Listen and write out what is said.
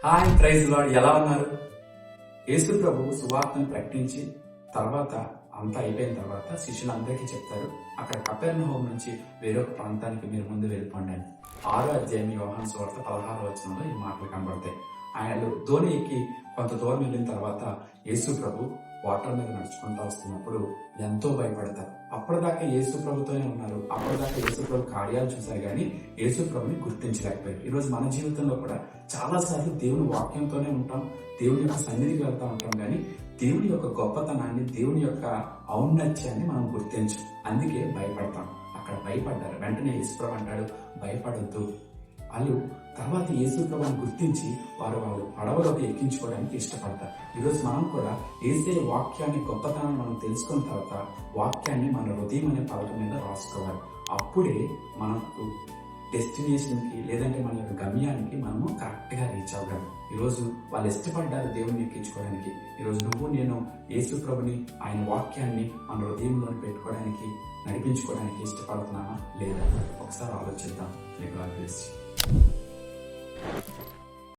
Hi, praise lord. ఎలా ఉన్నారు? యేసు ప్రభు సువార్తను ప్రకటించి తర్వాత అంతా అయిపోయిన తర్వాత శిష్యులందరికీ చెప్తారు, అక్కడ కపెర్నహూము నుంచి వేరొక ప్రాంతానికి మీరు ముందు వెళ్ళిపోండి అని. 6వ అధ్యాయం యోహాను సువార్త 16వ వచనంలో ఈ మాటలు కనబడతాయి. ఆయన ధోని ఎక్కి కొంత దూరం వెళ్ళిన తర్వాత యేసు ప్రభు వాటర్ మీద నడుచుకుంటూ వస్తున్నప్పుడు ఎంతో భయపడతారు. అప్పటిదాకా యేసు ప్రభుతోనే ఉన్నారు, అప్పటిదాకా యేసు ప్రభు కార్యాలు చూశారు, కానీ యేసు ప్రభుని గుర్తించలేకపోయారు. ఈరోజు మన జీవితంలో కూడా చాలా సార్లు దేవుని వాక్యంతోనే ఉంటాం, దేవుని యొక్క సన్నిధికి వెళ్తా ఉంటాం, కానీ దేవుని యొక్క గొప్పతనాన్ని, దేవుని యొక్క ఔన్నత్యాన్ని మనం గుర్తించం. అందుకే భయపడతాం. అక్కడ భయపడ్డారు. వెంటనే యేసు ప్రభు అంటాడు, భయపడొద్దు. వాళ్ళు తర్వాత యేసు ప్రభుని గుర్తించి వారు పడవలోకి ఎక్కించుకోవడానికి ఇష్టపడతారు. ఈరోజు మనం కూడా యేసే వాక్యాన్ని, గొప్పతనాన్ని మనం తెలుసుకున్న తర్వాత వాక్యాన్ని మన హృదయం అనే పలక మీద రాసుకోవాలి. అప్పుడే మనకు డెస్టినేషన్కి, లేదంటే మన యొక్క గమ్యానికి మనము కరెక్ట్గా రీచ్ అవ్వగలం. ఈరోజు వాళ్ళు ఇష్టపడ్డారు దేవుని ఎక్కించుకోవడానికి. ఈరోజు నువ్వు నేను యేసు ప్రభుని, ఆయన వాక్యాన్ని మన హృదయంలో పెట్టుకోవడానికి, నడిపించుకోవడానికి ఇష్టపడుతున్నామా లేదా? ఒకసారి ఆలోచిద్దాం. God bless you.